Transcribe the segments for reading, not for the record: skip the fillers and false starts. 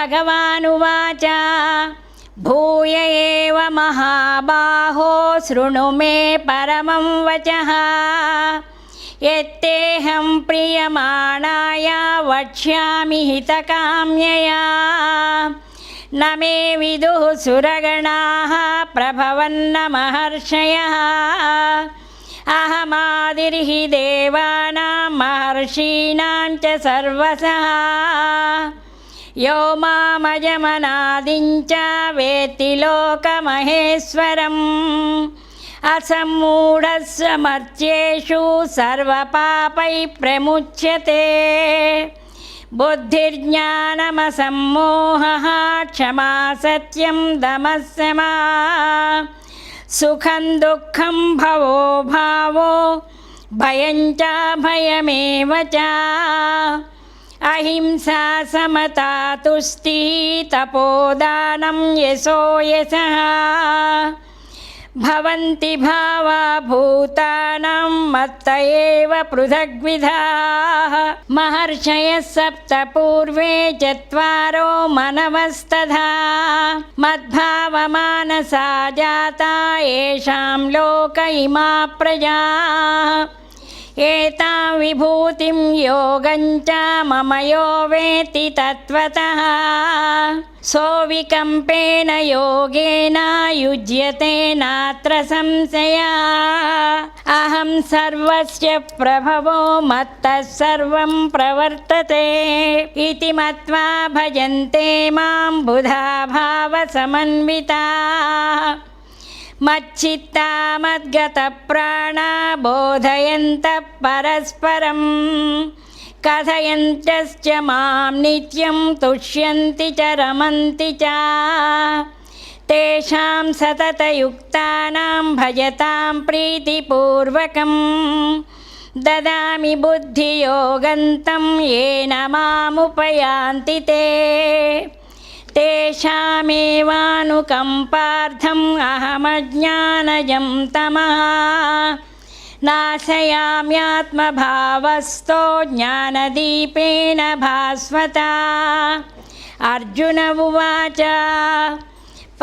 श्रीभगवानुवाच भूय एव महाबाहो शृणु मे परमं वचः यत्तेऽहं प्रीयमाणाय वक्ष्यामि हितकाम्यया न मे विदुः सुरगणाः प्रभवन्न महर्षयः अहमादिर्हि देवानां महर्षीणां च सर्वसः यो मामजमनादिं च वेत्ति लोकमहेश्वरम् असम्मूढस्य मर्त्येषु सर्वपापैः प्रमुच्यते बुद्धिर्ज्ञानमसम्मोहः क्षमा सत्यं दमः शमा सुखं दुःखं भवो भावो भयं च भयमेव च अहिंसा समता तुष्टिः तपोदानं यशो यशः भवन्ति भावा भूतानां मत्त एव पृथग्विधाः महर्षयः सप्त पूर्वे चत्वारो मनवस्तथा मद्भावमानसा जाता येषां लोक इमा प्रजाः एतां विभूतिं योगं च मम यो वेत्ति तत्त्वतः सोऽविकम्पेन योगेन युज्यते नात्र संशयः अहं सर्वस्य प्रभवो मत्तः सर्वं प्रवर्तते इति मत्वा भजन्ते मां बुधा भावसमन्विताः मच्चित्ता मद्गतप्राणा बोधयन्तः परस्परं कथयन्तश्च मां नित्यं तुष्यन्ति च रमन्ति च तेषां सततयुक्तानां भजतां प्रीतिपूर्वकं ददामि बुद्धियोगन्तं येन मामुपयान्ति ते तेषामेवानुकम्पार्थम् अहमज्ञानजं तमः नाशयाम्यात्मभावस्थो ज्ञानदीपेन भास्वता अर्जुन उवाच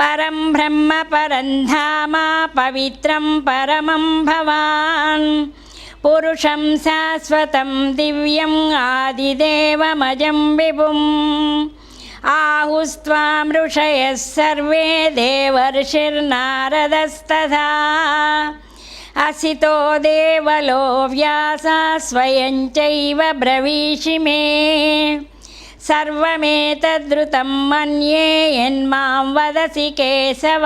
परं ब्रह्म परं धाम पवित्रं परमं भवान् पुरुषं शाश्वतं दिव्यम् आदिदेवमजं विभुम् आहुस्त्वां ऋषयः सर्वे देवर्षिर्नारदस्तथा असितो देवलो व्यासः स्वयं चैव ब्रवीषि मे सर्वमेतद्रुतं मन्ये यन्मां वदसि केशव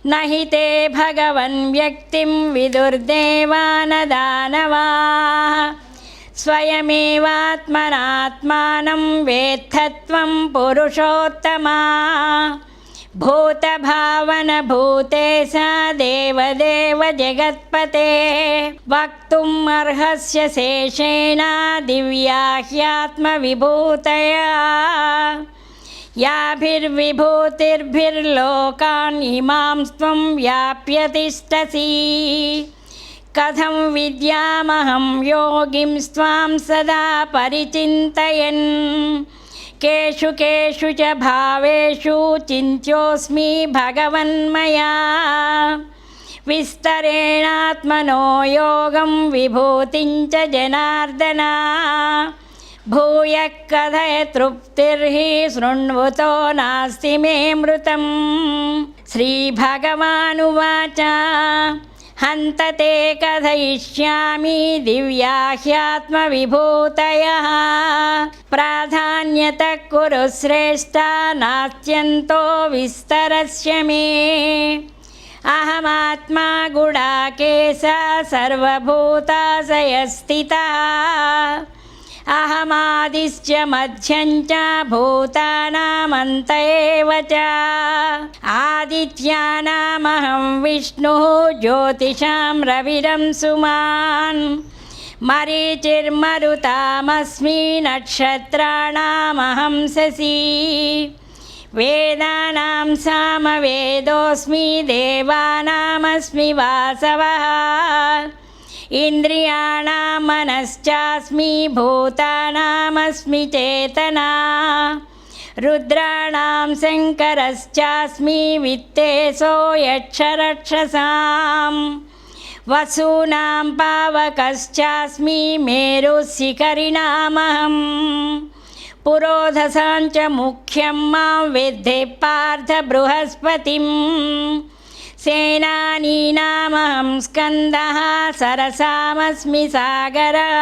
न हि ते भगवन् व्यक्तिं विदुर्देवा न दानवाः स्वयमेवात्मनात्मानं वेत्थत्वं पुरुषोत्तमा भूतभावन भूतेश देवदेव जगत्पते वक्तुम् अर्हस्य शेषेण दिव्या ह्यात्मविभूतया याभिर्विभूतिर्भिर्लोकान् इमां त्वं व्याप्य तिष्ठसि कथं विद्यामहं योगिं स्वां सदा परिचिन्तयन् केषु केषु च भावेषु चिन्त्योऽस्मि भगवन्मया विस्तरेणात्मनो योगं विभूतिं च जनार्दन भूयः कथय तृप्तिर्हि शृण्वतो नास्ति मे मृतं श्रीभगवानुवाच हन्त ते कथयिष्यामि दिव्या ह्यात्मविभूतयः प्राधान्यतः कुरु श्रेष्ठा नास्त्यन्तो विस्तरस्य मे अहमात्मा गुडाकेश सर्वभूताशयस्थितः अहमादिश्च मध्यं च भूतानामन्त एव च आदित्यानामहं विष्णुः ज्योतिषां रविरं सुमान् मरीचिर्मरुतामस्मि नक्षत्राणामहं शशी वेदानां सामवेदोऽस्मि देवानामस्मि वासवः इन्द्रियाणां मनश्चास्मि भूतानामस्मि चेतना रुद्राणां शङ्करश्चास्मि वित्तेशो यक्षरक्षसां वसूनां पावकश्चास्मि मेरुशिखरिणामहम् पुरोधसां च मुख्यं मां विद्धि पार्थ बृहस्पतिं सेनानीनामहं स्कन्दः सरसामस्मि सागरः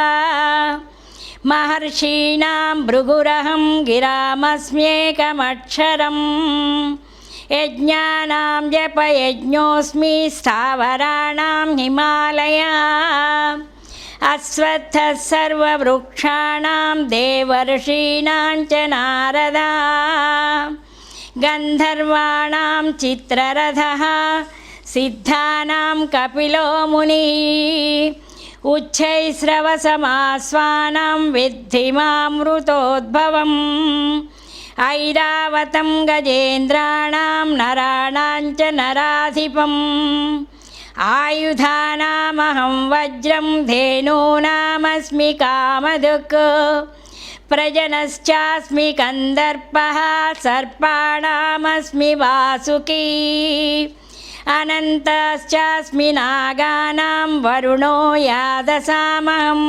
महर्षीणां भृगुरहं गिरामस्म्येकमक्षरम् यज्ञानां जपयज्ञोऽस्मि स्थावराणां हिमालयः अश्वत्थः सर्ववृक्षाणां देवर्षीणां च नारदः गन्धर्वाणां चित्ररथः सिद्धानां कपिलो मुनिः उच्चैस्रवसमास्वानां विद्धि मामृतोद्भवम् ऐरावतं गजेन्द्राणां नराणां च नराधिपम् आयुधानामहं वज्रं धेनूनामस्मि कामधुक् प्रजनश्चास्मि कन्दर्पः सर्पाणामस्मि वासुकी अनन्तश्चास्मि नागानां वरुणो यादसामहं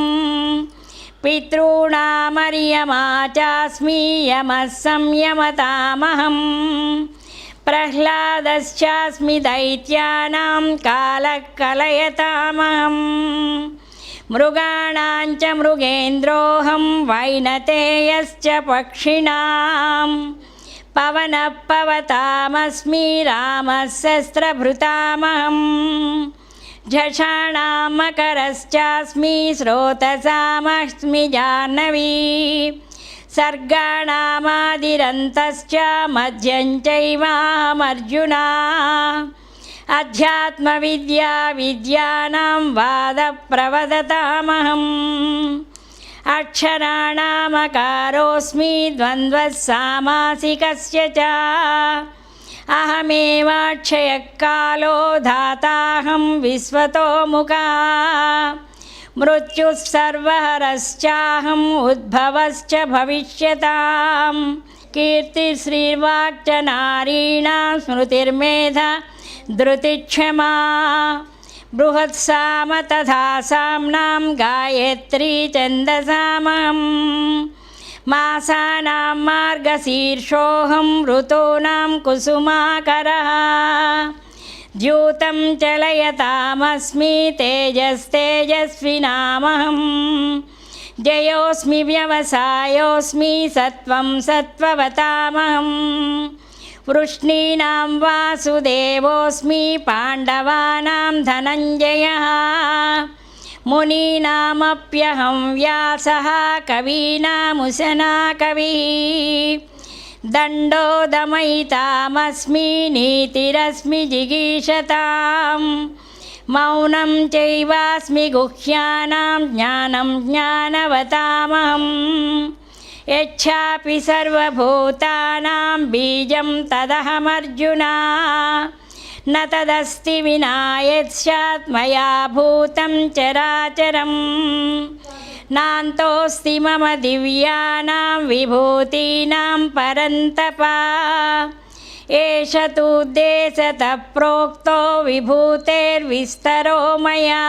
पितॄणामर्यमा चास्मि यमः संयमतामहम् प्रह्लादश्चास्मि दैत्यानां कालः कलयतामहम् मृगाणां च मृगेन्द्रोऽहं वैनतेयश्च पक्षिणां पवनः पवतामस्मि रामः शस्त्रभृतामहम् झषाणां मकरश्चास्मि स्रोतसामस्मि जाह्नवी सर्गाणामादिरन्तश्च मध्यं चैवाहमर्जुना अध्यात्मविद्या विद्यानां वादप्रवदतामहम् अक्षराणामकारोऽस्मि द्वन्द्वः सामासिकस्य च अहमेवाक्षयः कालो धाताहं विश्वतोमुखः मृत्युः सर्वहरश्चाहम् उद्भवश्च भविष्यतां कीर्तिश्रीर्वाक् च नारीणां स्मृतिर्मेधा धृतिक्षमा बृहत्साम तथा साम्नां गायत्री छन्दसामहम् मासानां मार्गशीर्षोऽहं ऋतूनां कुसुमाकरः द्यूतं चलयतामस्मि तेजस्तेजस्विनामहम् जयोऽस्मि व्यवसायोऽस्मि सत्त्वं सत्त्ववतामहम् वृष्णीनां वासुदेवोऽस्मि पाण्डवानां धनञ्जयः मुनीनामप्यहं व्यासः कवीनामुशना कविः दण्डो दमयितामस्मि नीतिरस्मि जिगीषतां मौनं चैवास्मि गुह्यानां ज्ञानं ज्ञानवतामहम् यच्छापि सर्वभूतानां बीजं तदहमर्जुना न तदस्ति विना यत्स्यात् मया भूतं चराचरम् नान्तोऽस्ति मम दिव्यानां विभूतीनां परन्तप एष तु उद्देशतः प्रोक्तो विभूतेर्विस्तरो मया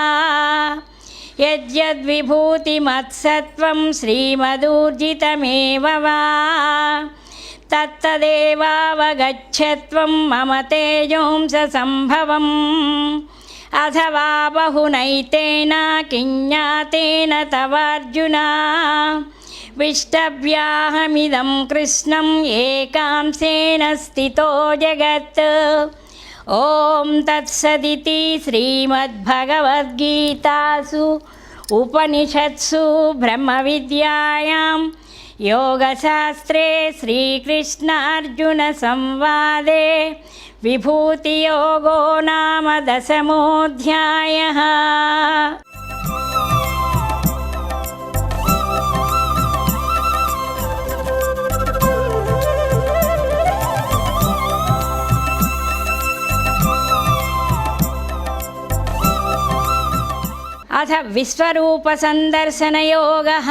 यद्यद्विभूतिमत्सत्त्वं श्रीमदूर्जितमेव वा तत्तदेवावगच्छत्वं मम तेजोंससम्भवम् अथवा बहुनैतेन किञ्ज्ञातेन तवार्जुन विष्टव्याहमिदं कृष्णम् एकांशेन स्थितो जगत् ॐ तत्सदिति श्रीमद्भगवद्गीतासु उपनिषत्सु ब्रह्मविद्यायां योगशास्त्रे श्रीकृष्णार्जुनसंवादे विभूतियोगो नाम 10मोऽध्यायः। अथ विश्वरूपसन्दर्शनयोगः।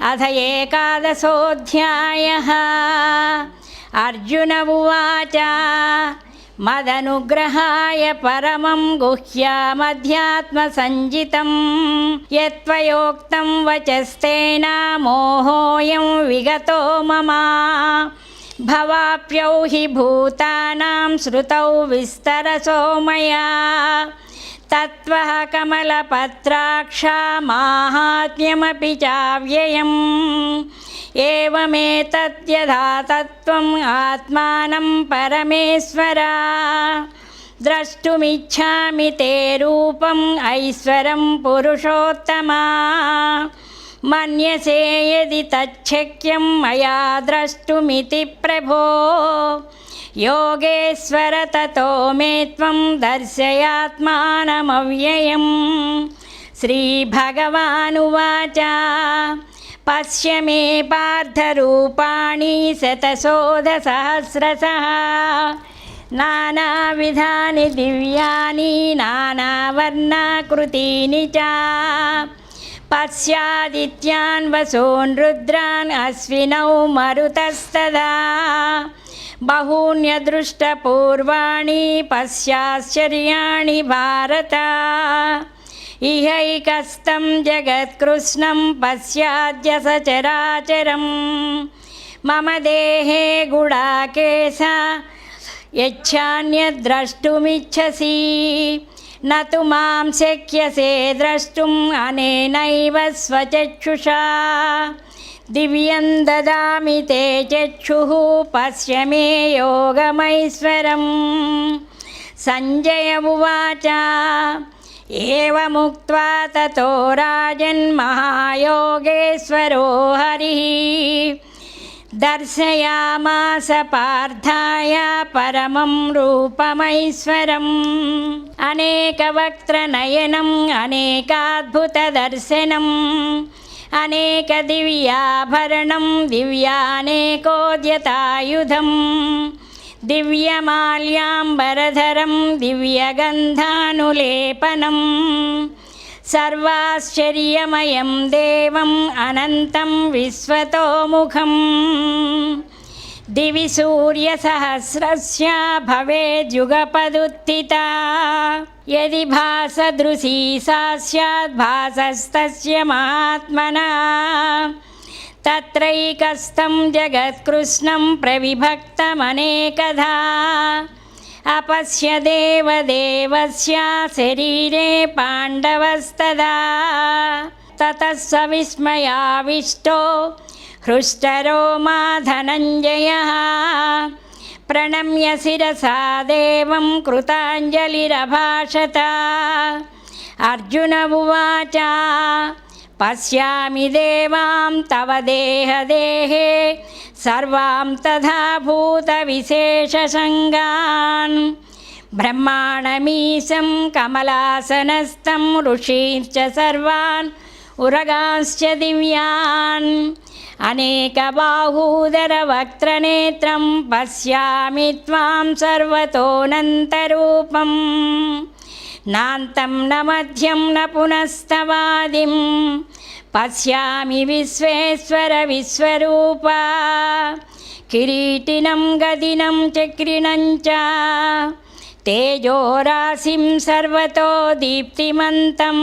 अथ एकादशोऽध्यायः। अर्जुन उवाच मदनुग्रहाय परमं गुह्यमध्यात्मसञ्जितं यत्त्वयोक्तं वचस्तेन मोहोऽयं विगतो मम। भवाप्यौ हि भूतानां श्रुतौ विस्तरसो मया तत्त्वः कमलपत्राक्षा माहात्म्यमपि चाव्ययम्। एवमेतद्यथा तत्त्वम् आत्मानं परमेश्वर द्रष्टुमिच्छामि ते रूपम् ऐश्वरं पुरुषोत्तमा। मन्यसे यदि तच्छक्यं मया द्रष्टुमिति प्रभो योगेश्वर ततो मे त्वं दर्शयात्मानमव्ययम्। श्रीभगवानुवाच पश्य मे पार्थरूपाणि शतशोधसहस्रशः नानाविधानि दिव्यानि नानावर्णाकृतीनि च। पश्यादित्यान् वसून् रुद्रान् अश्विनौ मरुतस्तदा बहून्यदृष्टपूर्वाणि पश्याश्चर्याणि भारत। इहैकस्तं जगत्कृत्स्नं पश्याद्य सचराचरं मम देहे गुडाकेश यच्छान्यद्द्रष्टुमिच्छसि न तु मां शक्यसे द्रष्टुम् अनेनैव स्वचक्षुषा। दिव्यं ददामि ते चक्षुः पश्य मे योगमैश्वरम्। सञ्जय उवाच एवमुक्त्वा ततो राजन्महायोगेश्वरो हरिः दर्शयामास पार्थाय परमं रूपमैश्वरम्। अनेकवक्त्रनयनम् अनेकाद्भुतदर्शनम् अनेकदिव्याभरणं दिव्यानेकोद्यतायुधम् दिव्यमाल्याम्बरधरं दिव्यगन्धानुलेपनम् सर्वाश्चर्यमयं देवम् अनन्तं विश्वतोमुखम्। दिवि सूर्यसहस्रस्य भवेद्युगपदुत्थिता यदि भासदृशी सा स्यात् भासस्तस्य महात्मना। तत्रैकस्थं जगत्कृत्स्नं प्रविभक्तमनेकधा अपश्य देवदेवस्य शरीरे पाण्डवस्तदा। ततः स विस्मयाविष्टो हृष्टरोमा धनञ्जयः प्रणम्य शिरसा देवं कृताञ्जलिरभाषत। अर्जुन उवाच पश्यामि देवां तव देहदेहे सर्वां तथा भूतविशेषसङ्गान् ब्रह्माणमीशं कमलासनस्थं ऋषींश्च सर्वान् उरगांश्च दिव्यान् अनेकबाहूदरवक्त्रनेत्रं पश्यामि त्वां सर्वतोऽनन्तरूपम्। नान्तं न मध्यं न पुनस्तवादिं पश्यामि विश्वेश्वर विश्वरूप। किरीटिनं गदिनं चक्रिणं च तेजोराशिं सर्वतो दीप्तिमन्तं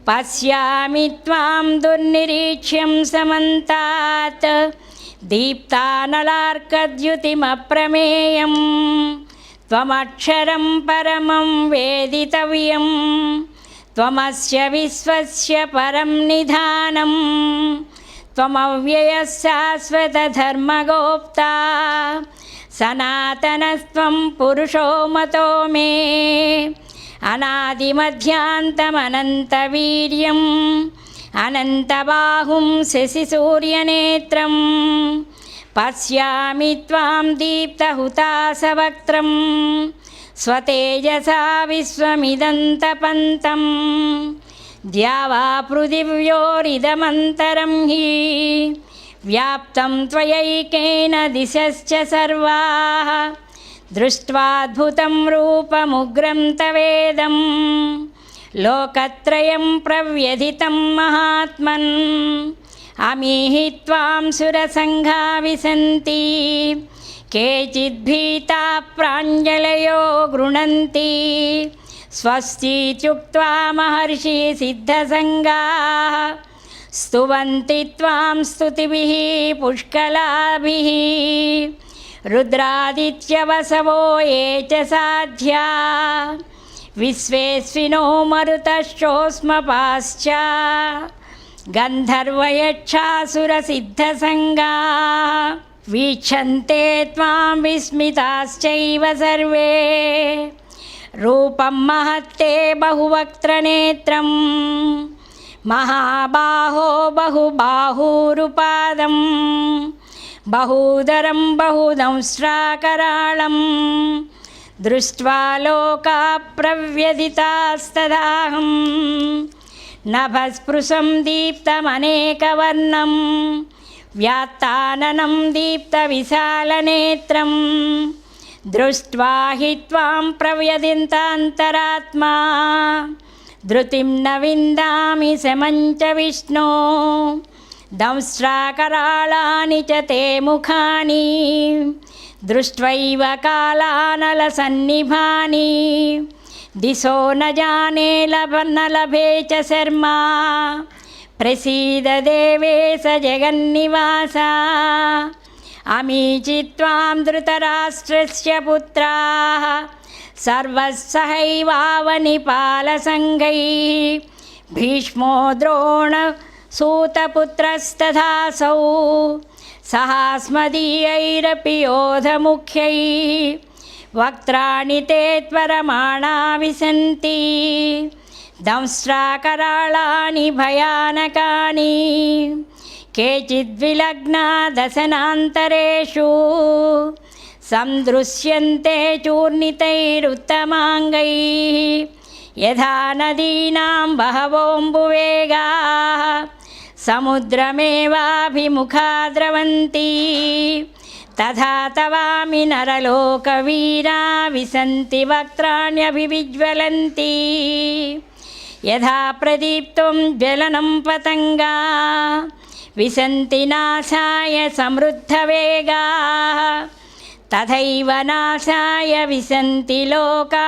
पश्यामि त्वां दुर्निरीक्ष्यं समन्तात् दीप्तानलार्कद्युतिमप्रमेयम्। त्वमक्षरं परमं वेदितव्यं त्वमस्य विश्वस्य परं निधानं। त्वमव्ययः शाश्वतधर्मगोप्ता सनातनस्त्वं पुरुषो मतो मे। अनादिमध्यान्तमनन्तवीर्यम् अनन्तबाहुं शशिसूर्यनेत्रं पश्यामि त्वां दीप्तहुताशवक्त्रं स्वतेजसा विश्वमिदन्तपन्तं। द्यावा पृथिव्योरिदमन्तरं हि व्याप्तं त्वयैकेन दिशश्च सर्वाः। दृष्ट्वाद्भुतं रूपमुग्रं तवेदं लोकत्रयं प्रव्यथितं महात्मन्। अमीहि त्वां सुरसङ्घा विशन्ति केचिद्भीताः प्राञ्जलयो गृह्णन्ति स्वस्तीत्युक्त्वा महर्षि सिद्धसङ्गाः स्तुवन्ति त्वां स्तुतिभिः पुष्कलाभिः रुद्रादित्यवसवो ये च साध्या विश्वेस्विनो मरुतश्चोष्मपाश्च गन्धर्वयक्षासुरसिद्धसङ्गाः वीक्षन्ते त्वां विस्मिताश्चैव सर्वे रूपं महत्ते बहुवक्त्रनेत्रं महाबाहो बहुबाहुरुपादं बहूदरं बहुदंष्ट्राकराळं दृष्ट्वा लोका प्रव्यथितास्तदाहं नभस्पृशं दीप्तमनेकवर्णं व्यात्ताननं दीप्तविशालनेत्रं दृष्ट्वा हि त्वां प्रव्यथितान्तरात्मा धृतिं न विन्दामि शमं च विष्णो दंष्ट्राकराळानि च ते मुखानि दृष्ट्वैव कालानलसन्निभानि दिशो न जाने न लभे च शर्मा प्रसीद देवेश जगन्निवास अमीचि त्वां धृतराष्ट्रस्य पुत्राः सर्वसहैवावनिपालसङ्घैः भीष्मो द्रोणसूतपुत्रस्तथासौ सहास्मदीयैरपि योधमुख्यैः वक्त्राणि ते त्वरमाणा विशन्ति दंष्ट्राकराळानि भयानकानि केचिद्विलग्ना दशनान्तरेषु सन्दृश्यन्ते चूर्णितैरुत्तमाङ्गैः यथा नदीनां बहवोऽम्बुवेगाः समुद्रमेवाभिमुखा द्रवन्ति तथा तवामि नरलोकवीरा विशन्ति वक्त्राण्यभिविज्वलन्ति यथा प्रदीप्तं ज्वलनं पतङ्गा विशन्ति नाशाय समृद्धवेगाः तथैव नाशाय विशन्ति लोका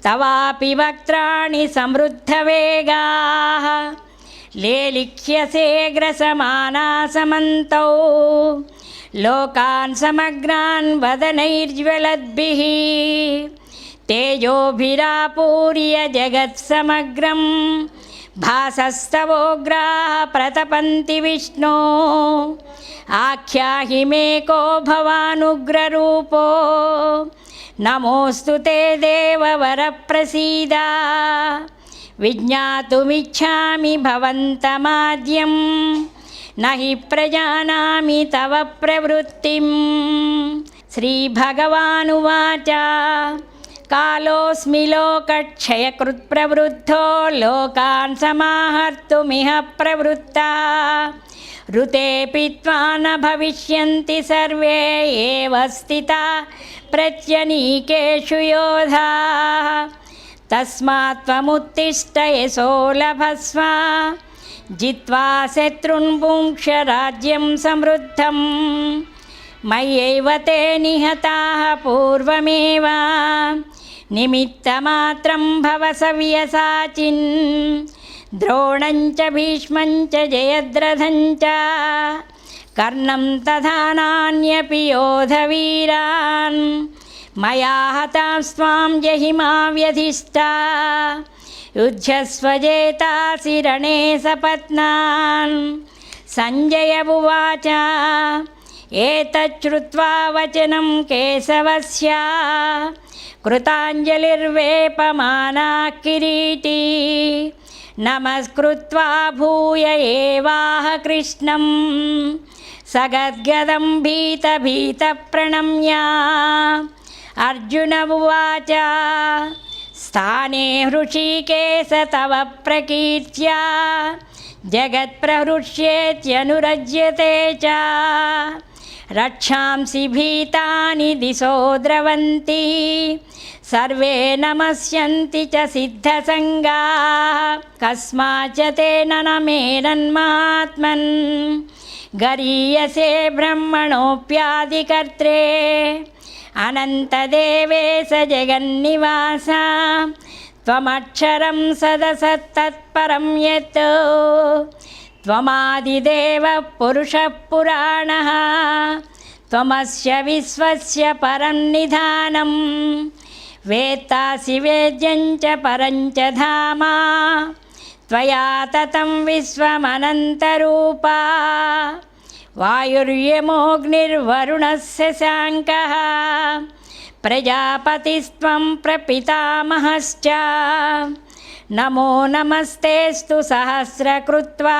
तवापि वक्त्राणि समृद्धवेगाः लेलिख्यसे ग्रसमाना समन्तौ लोकान् समग्रान् वदनैर्ज्वलद्भिः तेजोभिरापूर्य जगत्समग्रं भासस्तवोग्राः प्रतपन्ति विष्णो आख्याहि मे को भवानुग्ररूपो नमोऽस्तु ते देववरप्रसीद विज्ञातुमिच्छामि भवन्तमाद्यं न हि प्रजानामि तव प्रवृत्तिं श्रीभगवानुवाच कालोऽस्मि लोकक्षयकृत्प्रवृद्धो लोकान् समाहर्तुमिह प्रवृत्ता ऋतेऽपि त्वा न भविष्यन्ति सर्वे एव स्थिता प्रत्यनीकेषु योधाः तस्मात् त्वमुत्तिष्ठ यशो लभस्व जित्वा शत्रून् भुङ्क्ष राज्यं समृद्धं मय्यैव ते निहताः पूर्वमेव निमित्तमात्रं भव सव्यसाचिन् द्रोणं च भीष्मं च जयद्रथं च कर्णं तथा नान्यपि योधवीरान् मया हतास्त्वां जहिमा व्यधिष्ठा युध्यस्व जेतासि रणे सपत्नान् सञ्जय उवाच एतच्छ्रुत्वा वचनं केशवस्य कृताञ्जलिर्वेपमाना किरीटी नमस्कृत्वा भूय एवाह कृष्णं सगद्गदं भीतप्रणम्य अर्जुन उवाच स्थाने हृषीकेश तव प्रकीर्त्या जगत्प्रहृष्येत्यनुरज्यते च रक्षांसि भीतानि दिशो द्रवन्ति सर्वे नमस्यन्ति च सिद्धसङ्गाः कस्माच्च तेन न मेरन्मात्मन् गरीयसे ब्रह्मणोऽप्यादिकर्त्रे अनन्तदेवेश जगन्निवास त्वमक्षरं सदसत्तत्परं यत् त्वमादिदेवः पुरुषः पुराणः त्वमस्य विश्वस्य परं निधानं वेत्तासि वेद्यं च परं च धाम त्वया ततं विश्वमनन्तरूपा वायुर्यमोऽग्निर्वरुणस्य शाङ्कः प्रजापतिस्त्वं प्रपितामहश्च नमो नमस्तेस्तु सहस्रकृत्वा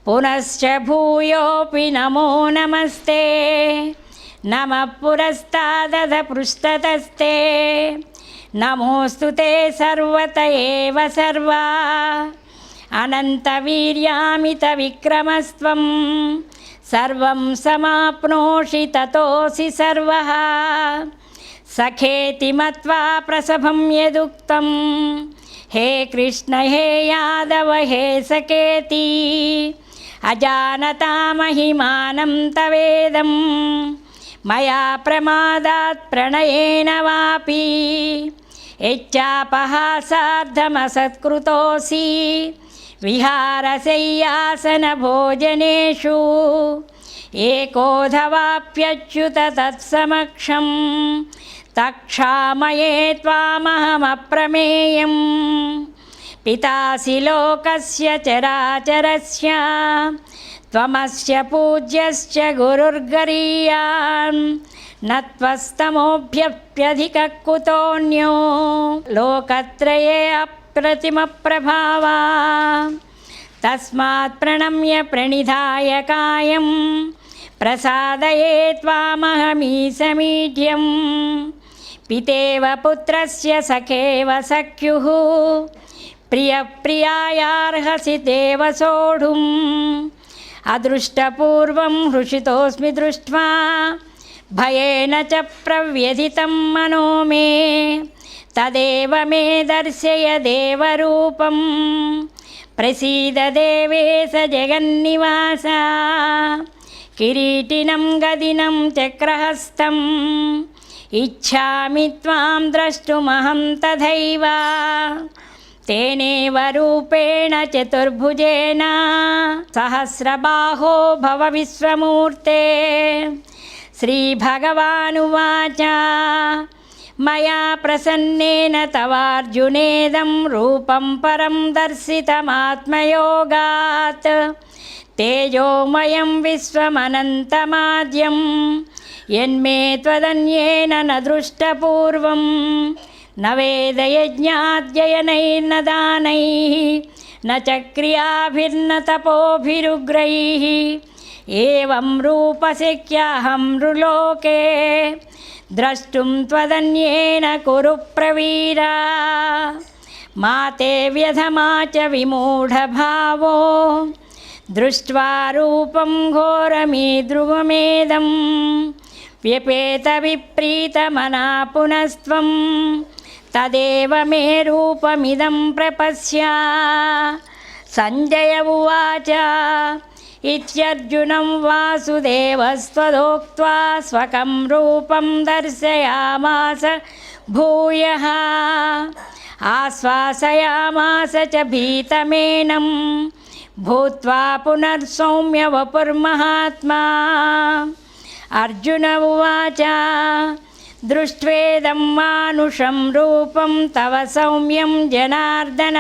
पुनश्च भूयोऽपि नमो नमस्ते नमः पुरस्तादथ पृष्ठतस्ते नमोऽस्तु ते सर्वत एव सर्वा अनन्तवीर्यामितविक्रमस्त्वं सर्वं समाप्नोषि ततोऽसि सर्वः सखेति मत्वा प्रसभं यदुक्तं हे कृष्ण हे यादव हे सखेति अजानता महिमानं तवेदं मया प्रमादात् प्रणयेन वापि यच्चापहासार्धमसत्कृतोऽसि विहारशय्यासनभोजनेषु एकोऽधवाप्यच्युत तत्समक्षं तक्षामये त्वामहमप्रमेयं पितासि लोकस्य चराचरस्य त्वमस्य पूज्यश्च गुरुर्गरीयान् न त्वस्तमोऽभ्यप्यधिकः कुतोऽन्यो लोकत्रये अप्रतिमप्रभावा तस्मात् प्रणम्य प्रणिधाय कायं प्रसादये त्वामहमीशमीढ्यं पितेव पुत्रस्य सखेव सख्युः प्रियप्रियायार्हसि देव सोढुम् अदृष्टपूर्वं हृषितोऽस्मि दृष्ट्वा भयेन च प्रव्यथितं मनो मे तदेव मे दर्शय देवरूपं प्रसीद देवेश जगन्निवास किरीटिनं गदिनं चक्रहस्तम् इच्छामि त्वां द्रष्टुमहं तथैव तेनेव रूपेण चतुर्भुजेन सहस्रबाहो भव विश्वमूर्ते श्रीभगवानुवाच मया प्रसन्नेन तवार्जुनेदं रूपं परं दर्शितमात्मयोगात् तेजोमयं विश्वमनन्तमाद्यं यन्मे त्वदन्येन न दृष्टपूर्वं न वेदयज्ञाध्ययनैर्न दानैः न च क्रियाभिर्न तपोभिरुग्रैः एवं रूपशक्यहं नृलोके द्रष्टुं त्वदन्येन कुरु प्रवीरा मा ते व्यधमा च विमूढभावो दृष्ट्वा रूपं घोरमीदृगमेदं व्यपेतविप्रीतमना पुनस्त्वं तदेव मे रूपमिदं प्रपश्य सञ्जय उवाच इत्यर्जुनं वासुदेवस्त्वदोक्त्वा स्वकं रूपं दर्शयामास भूयः आश्वासयामास च भीतमेनं भूत्वा पुनर्सौम्य वपुर्महात्मा अर्जुन उवाच दृष्ट्वेदं मानुषं रूपं तव सौम्यं जनार्दन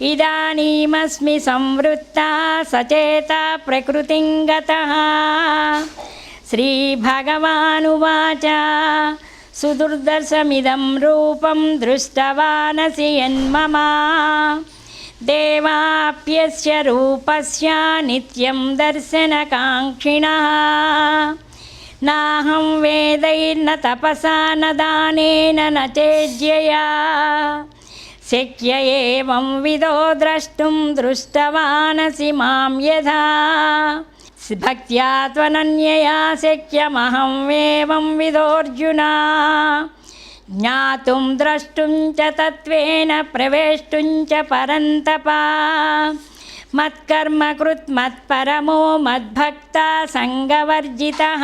इदानीमस्मि संवृत्ता सचेता प्रकृतिं गतः श्रीभगवानुवाच सुदुर्दर्शमिदं रूपं दृष्टवानसि यन्मम देवाप्यस्य रूपस्य नित्यं दर्शनकाङ्क्षिणः नाहं वेदैर्न तपसा न दानेन न चेज्यया शक्य एवं विदो द्रष्टुं दृष्टवानसि मां यथा భక్త్యా త్వనన్యయా శక్యమహం ఏవం విదోర్జున. జ్ఞాతుం ద్రష్టుం చ తత్వేన ప్రవేష్టుం చ పరంతప. మత్కర్మ కృత్ మత్పరమో మద్భక్తా సంగవర్జితః.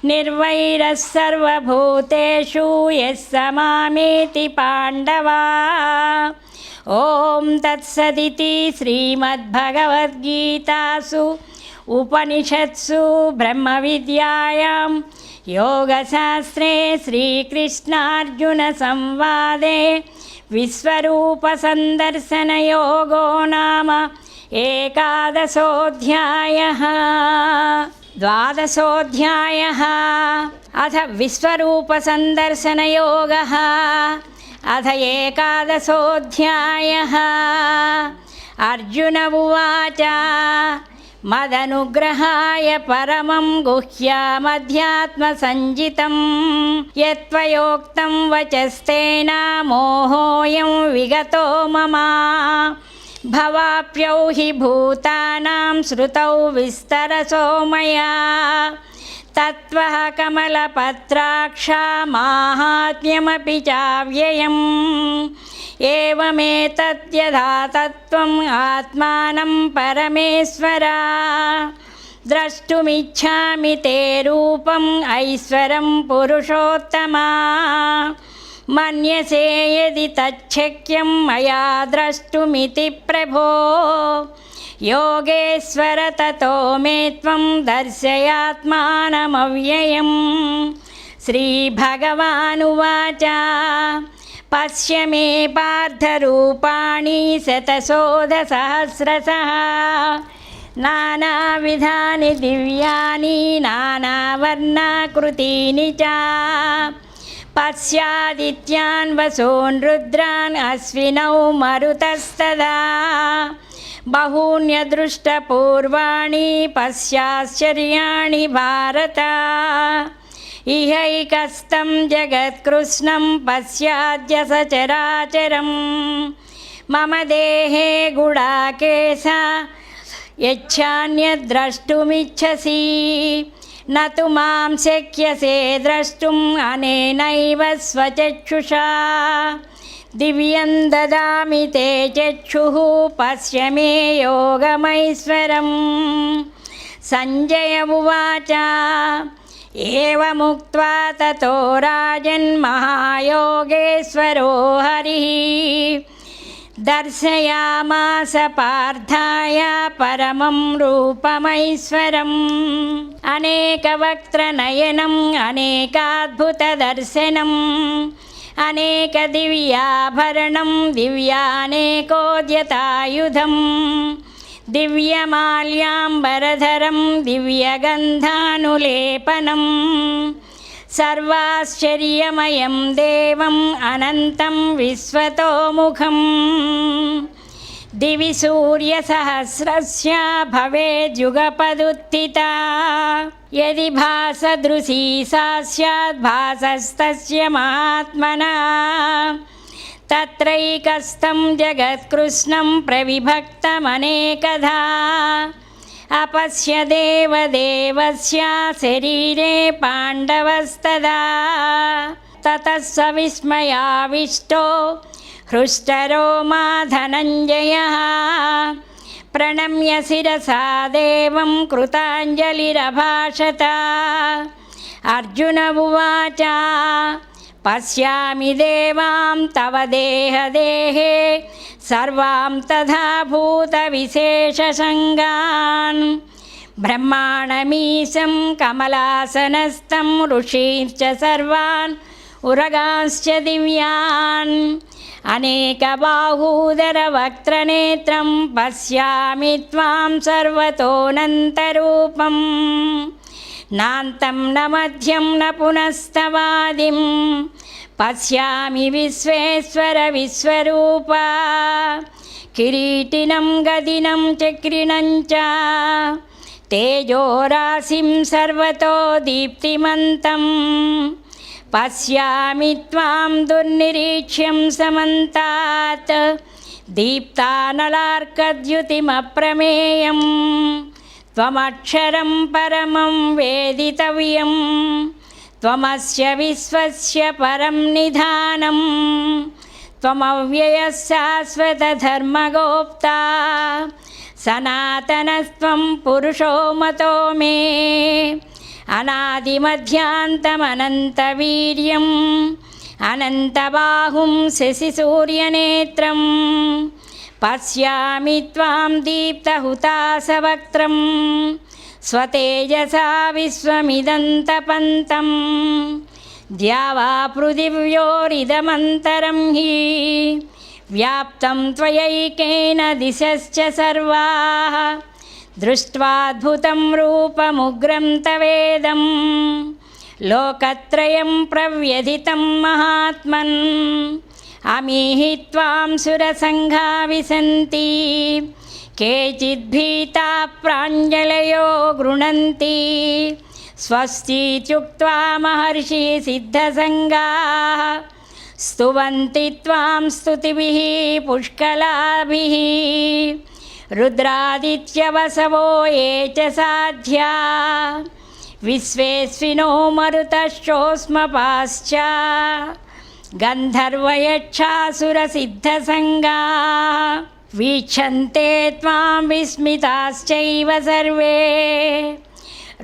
నిర్వైరः సర్వభూతేషు యః స మామేతి పాండవా. ఓం తత్సదితి శ్రీమద్భగవద్గీతాసు ఉపనిషత్సు బ్రహ్మ విద్యాయాం యోగశాస్త్రే శ్రీకృష్ణార్జున సంవాదే విశ్వరూప సందర్శన యోగో నామ ఏకాదశోऽధ్యాయః. ద్వాదశోऽధ్యాయः. అథ విశ్వరూప సందర్శన యోగः. అథ ఏకాదశోऽధ్యాయः. అర్జున ఉవాచ మదనుగ్రహాయ పరమం గుహ్యమధ్యాత్మసంజితం యత్వయోక్తం వచస్తేన మోహోऽయం విగతో మమ. భవాప్యౌ హి భూతానాం శ్రుతౌ విస్తరసో మయా తత్వః కమలపత్రాక్ష మాహాత్మ్యమపి చావ్యయం. ఏవమేతద్యథా తత్వం ఆత్మానం పరమేశ్వర. ద్రష్టుమిచ్ఛామి తే రూపం ఐశ్వరం పురుషోత్తమా. మన్యసే యది తచ్చక్యం మయా ద్రష్టుమితి ప్రభో. యోగేశ్వర తతో మే త్వం దర్శయాత్మానమవ్యయం. శ్రీభగవానువాచ పశ్య మే పార్థరూపాణి శతశోధసహస్రశః. నానావిధాని దివ్యాని నానావర్ణాకృతీని చ. పశ్యాదిత్యాన్ వసూన్ రుద్రాన్ అశ్వినౌ మరుతస్తదా. బహూన్యదృష్టపూర్వాణి పశ్యాశ్చర్యాణి భారత. ఇహైకస్తం జగత్కృష్ణం పశ్యాద్య సచరాచరం. మమ దేహే గుడాకేశ యచ్ఛాన్యద్రష్టుమిచ్చసి. నతు మాం శక్యసే ద్రష్టుం అనేనైవ స్వచక్షుషా. దివ్యం దదామి తే చక్షుః పశ్య మే యోగమైశ్వరం. సంజయ ఉవాచ ఏవముక్త్వా తతో రాజన్ మహాయోగేశ్వరో హరిః దర్శయామాస పార్థాయ పరమం రూపమైశ్వరం. అనేకవక్త్రనయనం అనేకాద్భుతదర్శనం అనేకదివ్యాభరణం దివ్యానేకోద్యతాయుధం. దివ్యమాల్యాంబరధరం దివ్యగంధానులేపనం. సర్వాశ్చర్యమయం దేవం అనంతం విశ్వతోముఖం. దివి సూర్యసహస్రస్య భవేద్యుగపదుత్థితా. యది భాసదృశీ సా స్యాద్ భాసస్తస్య మహాత్మనః. తత్రైకస్థం జగత్కృష్ణం ప్రవిభక్తమనేకధా. అపశ్య దేవదేవస్య శరీరే పాండవస్తదా. తతః స విస్మయావిష్టో హృష్టరోమా ధనంజయః. ప్రణమ్య శిరసా దేవం కృతాంజలిరభాషత. అర్జున ఉవాచ పశ్యామి దేవాం తవ దేహదేహే సర్వాం తథా భూత విశేషసంగాన్. బ్రహ్మాణమీశం కమలాసనస్థం ఋషీశ్చ సర్వాన్ ఉరగాంశ్చ దివ్యాన్. అనేకబాహూదరవక్త్రనేత్రం పశ్యామి త్వాం సర్వతోనంతరూపం. నాంతం న మధ్యం న పునస్తవాదిం పశ్యామి విశ్వేశ్వర విశ్వరూప. కిరీటినం గదినం చక్రిణం చ తేజోరాశిం సర్వతో దీప్తిమంతం. పశ్యామి త్వాం దుర్నిరీక్ష్యం సమంతాత్ దీప్తానలార్కద్యుతిమప్రమేయం. त्वमक्षरं परमं वेदितव्यं त्वमस्य विश्वस्य परं निधानं त्वमव्ययः शाश्वतधर्मगोप्ता सनातनस्त्वं पुरुषो मतो मे अनादिमध्यान्तमनन्तवीर्यम् अनन्तबाहुं शशिसूर्यनेत्रं पश्यामि त्वां दीप्तहुताशवक्त्रं स्वतेजसा विश्वमिदन्तपन्तं द्यावा पृथिव्योरिदमन्तरं हि व्याप्तं त्वयैकेन दिशश्च सर्वाः दृष्ट्वाद्भुतं रूपमुग्रं तवेदं लोकत्रयं प्रव्यथितं महात्मन् अमीहि त्वां सुरसङ्घा विशन्ति केचिद्भीताः प्राञ्जलयो गृह्णन्ति स्वस्तीत्युक्त्वा महर्षि सिद्धसङ्गाः स्तुवन्ति त्वां स्तुतिभिः पुष्कलाभिः रुद्रादित्यवसवो ये च साध्या विश्वेस्विनो मरुतश्चोष्मपाश्च गन्धर्वयक्षासुरसिद्धसङ्गाः वीक्षन्ते त्वां विस्मिताश्चैव सर्वे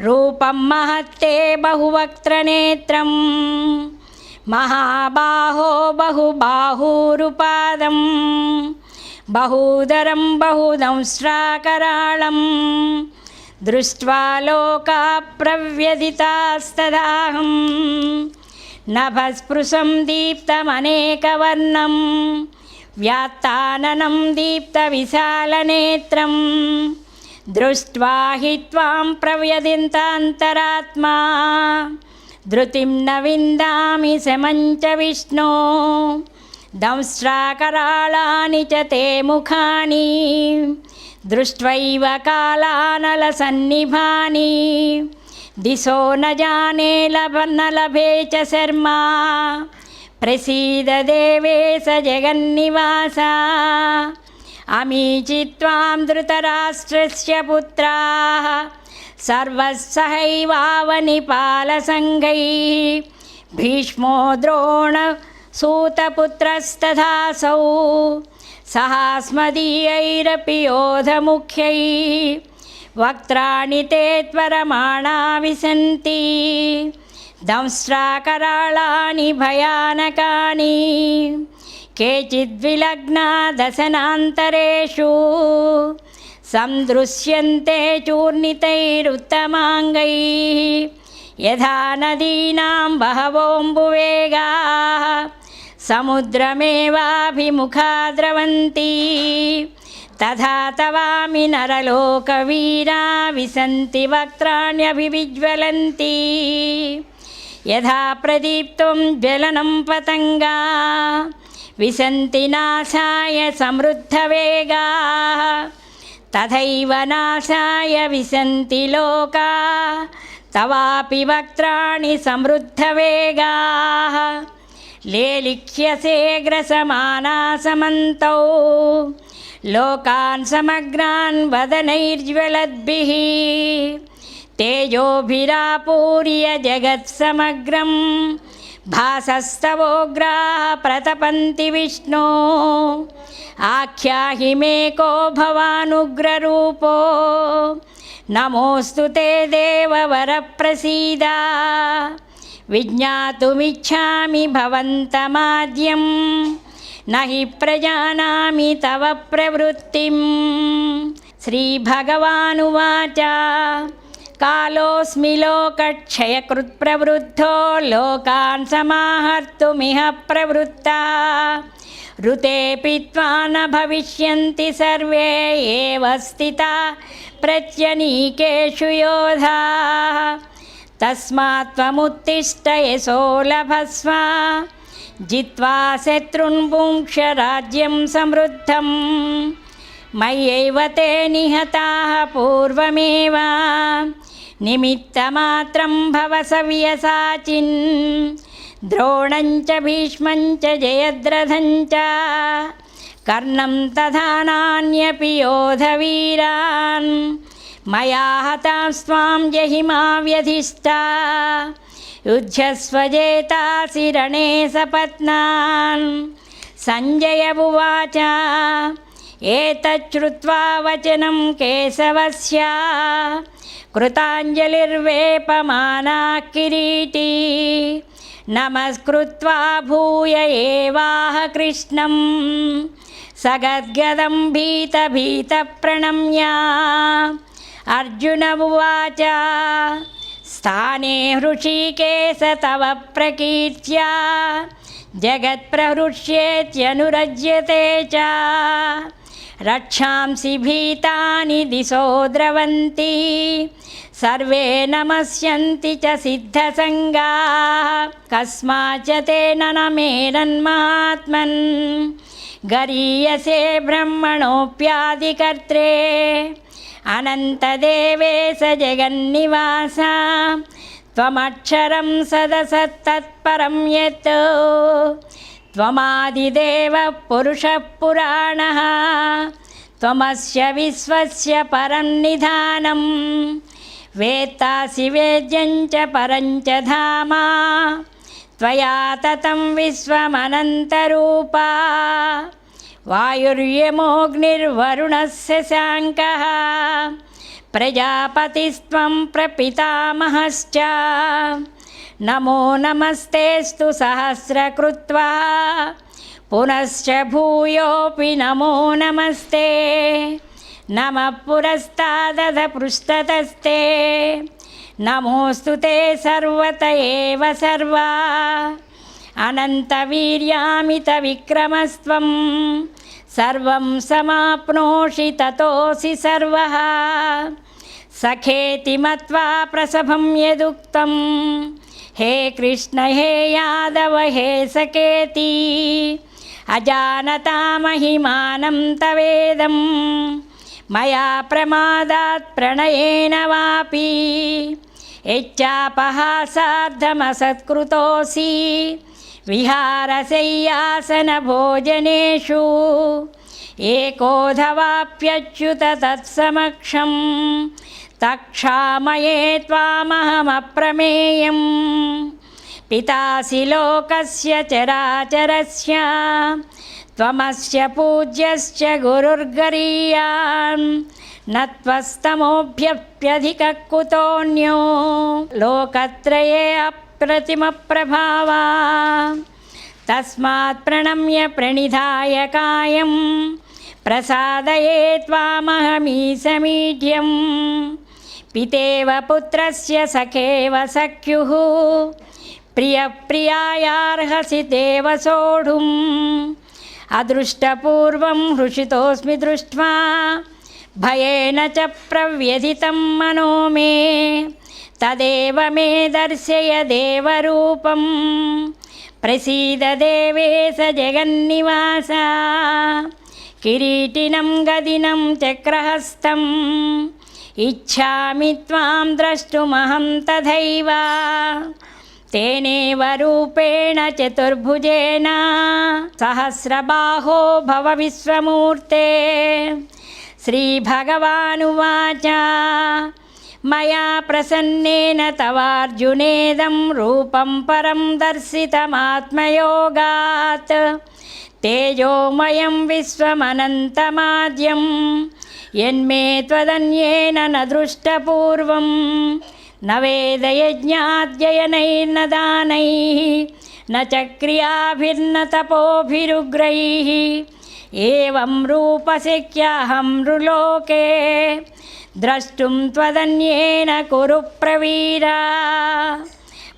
रूपं महत्ते बहुवक्त्रनेत्रं महाबाहो बहुबाहुरुपादं बहूदरं बहुदंष्ट्राकराळं दृष्ट्वा लोकाः प्रव्यथितास्तदाहं नभस्पृशं दीप्तमनेकवर्णं व्यात्ताननं दीप्तविशालनेत्रं दृष्ट्वा हि त्वां प्रव्यथितान्तरात्मा धृतिं न विन्दामि शमं च विष्णो दंष्ट्राकराळानि च ते मुखानि दृष्ट्वैव कालानलसन्निभानि दिशो न जाने न लभे च शर्मा प्रसीद देवेश जगन्निवास अमीचि त्वां धृतराष्ट्रस्य पुत्राः सर्वसहैवावनिपालसङ्घैः भीष्मो द्रोणसूतपुत्रस्तथासौ सहास्मदीयैरपि योधमुख्यैः वक्त्राणि ते त्वरमाणा विशन्ति दंष्ट्राकराळानि भयानकानि केचिद्विलग्ना दशनान्तरेषु सन्दृश्यन्ते चूर्णितैरुत्तमाङ्गैः यथा नदीनां बहवोऽम्बुवेगाः समुद्रमेवाभिमुखा द्रवन्ति तथा तवामि नरलोकवीरा विशन्ति वक्त्राण्यभिविज्वलन्ति यथा प्रदीप्तं ज्वलनं पतङ्गा विशन्ति नाशाय समृद्धवेगाः तथैव नाशाय विशन्ति लोका तवापि वक्त्राणि समृद्धवेगाः लेलिख्यसे ग्रसमाना समन्तौ लोकान् समग्रान् वदनैर्ज्वलद्भिः तेजोभिरापूर्य जगत्समग्रं भासस्तवोग्राः प्रतपन्ति विष्णो आख्याहि मे को भवानुग्ररूपो नमोऽस्तु ते देववरप्रसीद विज्ञातुमिच्छामि भवन्तमाद्यं न हि प्रजानामि तव प्रवृत्तिं श्रीभगवानुवाच कालोऽस्मि लोकक्षयकृत् प्रवृद्धो लोकान् समाहर्तुमिह प्रवृत्ता ऋतेऽपि त्वा न भविष्यन्ति सर्वे एव स्थिता प्रत्यनीकेषु योधाः तस्मात् त्वमुत्तिष्ठ यशो लभस्व जित्वा शत्रून् भुङ्क्ष राज्यं समृद्धं मय्यैव ते निहताः पूर्वमेव निमित्तमात्रं भव सव्यसाचिन् द्रोणं च भीष्मं च जयद्रथं च कर्णं तथा नान्यपि योधवीरान् मया हतां स्वां जहिमा व्यधिष्ठा युध्यस्वजेतासि रणे सपत्नान्। सञ्जय उवाच एतच्छ्रुत्वा वचनं केशवस्य कृताञ्जलिर्वेपमाना किरीटी नमस्कृत्वा भूय एवाह कृष्णं सगद्गदं भीतप्रणम्य। अर्जुन उवाच स्थाने हृषीकेश तव प्रकीर्त्या जगत्प्रहृष्येत्यनुरज्यते च रक्षांसि भीतानि दिशो द्रवन्ति सर्वे नमस्यन्ति च सिद्धसङ्गाः। कस्माच्च तेन न मेरन्मात्मन् गरीयसे ब्रह्मणोऽप्यादिकर्त्रे अनन्तदेवेश जगन्निवास त्वमक्षरं सदसत्तत्परं यत् त्वमादिदेवः पुरुषः पुराणः त्वमस्य विश्वस्य परं निधानं वेत्तासि वेद्यं च परं च धाम त्वया ततं विश्वमनन्तरूपा। वायुर्यमोऽग्निर्वरुणस्य शाङ्कः प्रजापतिस्त्वं प्रपितामहश्च नमो नमस्तेस्तु सहस्रकृत्वा पुनश्च भूयोऽपि नमो नमस्ते नमः पुरस्तादथ पृष्ठतस्ते नमोऽस्तु ते सर्वत एव सर्वा अनन्तवीर्यामितविक्रमस्त्वं सर्वं समाप्नोषि ततोऽसि सर्वः। सखेति मत्वा प्रसभं यदुक्तं हे कृष्ण हे यादव हे सखेति अजानता महिमानं तवेदं मया प्रमादात् प्रणयेन वापि यच्चापहासार्धमसत्कृतोऽसि विहारशय्यासनभोजनेषु एकोऽधवाप्यच्युत तत्समक्षं तक्षामये त्वामहमप्रमेयं पितासि लोकस्य चराचरस्य त्वमस्य पूज्यश्च गुरुर्गरीयान् न त्वस्तमोऽभ्यप्यधिकः कुतोऽन्यो लोकत्रये अप्रतिमप्रभावा। तस्मात् प्रणम्य प्रणिधाय कायं प्रसादये त्वामहमीशमीढ्यं पितेव पुत्रस्य सखेव सख्युः प्रियप्रियायार्हसि देव सोढुम् अदृष्टपूर्वं हृषितोऽस्मि दृष्ट्वा भयेन च प्रव्यथितं मनो मे तदेव मे दर्शय देवरूपं प्रसीद देवेश जगन्निवास। किरीटिनं गदिनं चक्रहस्तम् इच्छामि त्वां द्रष्टुमहं तथैव तेनेव रूपेण चतुर्भुजेन सहस्रबाहो भव विश्वमूर्ते। श्रीभगवानुवाच मया प्रसन्नेन तवार्जुनेदं रूपं परं दर्शितमात्मयोगात् तेजोमयं विश्वमनन्तमाद्यं यन्मे त्वदन्येन न दृष्टपूर्वं न वेदयज्ञाध्ययनैर्न दानैः न च क्रियाभिर्न तपोभिरुग्रैः एवं रूपशक्यहं नृलोके द्रष्टुं त्वदन्येन कुरु प्रवीरा।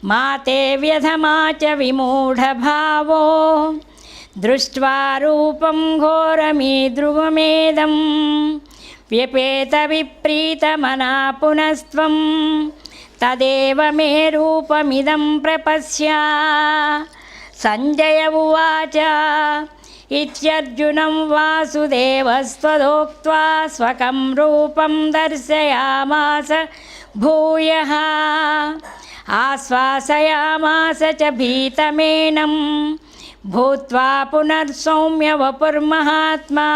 मा ते व्यधमा च विमूढभावो दृष्ट्वा रूपं घोरमीदृगमेदं व्यपेतविप्रीतमना पुनस्त्वं तदेव मे रूपमिदं प्रपश्य। सञ्जय उवाच इत्यर्जुनं वासुदेवस्त्वदोक्त्वा स्वकं रूपं दर्शयामास भूयः आश्वासयामास च भीतमेनं भूत्वा पुनर्सौम्य वपुर्महात्मा।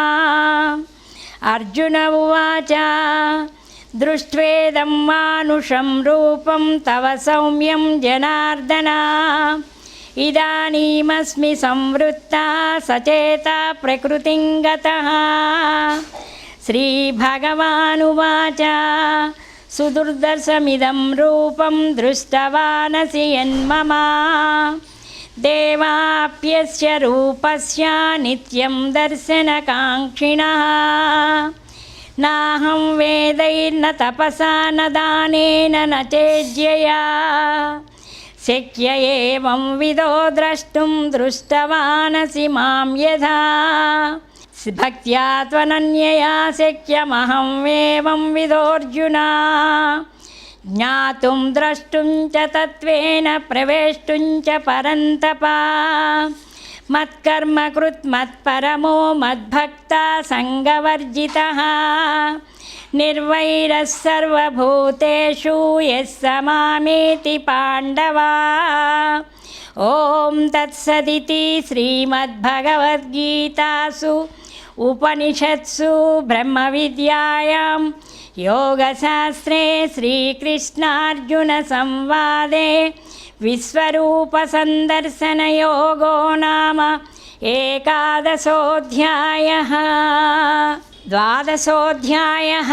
अर्जुन उवाच దృష్ట్వేదం మానుషం రూపం తవ సౌమ్యం జనార్దన ఇదానీమస్మి సంవృత్తా సచేత ప్రకృతిం గతః శ్రీభగవానువాచ సుదుర్దర్శమిదం రూపం దృష్టవానసి యన్మమ దేవాప్యస్య రూపస్య నిత్యం దర్శనకాంక్షిణః నాహం వేదైర్న తపసా న దానేన న చేజ్యయా శక్య ఏవం విదో ద్రష్టుం దృష్టవానసి మాం యథా భక్త్యా త్వనన్యయా శక్యమహం ఏవం విదోర్జున జ్ఞాతుం ద్రష్టుం చ తత్వేన ప్రవేష్టుం చ పరంతప మత్కర్మ కృత్ మత్పరమో మద్భక్తా సంగవర్జితః నిర్వైరः సర్వభూతేషు యః మామేతి పాండవా ఓం తత్సదితి శ్రీమద్భగవద్గీతాసు ఉపనిషత్సు బ్రహ్మ విద్యాయాం యోగశాస్త్రే శ్రీకృష్ణార్జున సంవాదే విశ్వరూప సందర్శన యోగో నామ ఏకాదశోऽధ్యాయః ద్వాదశోऽధ్యాయः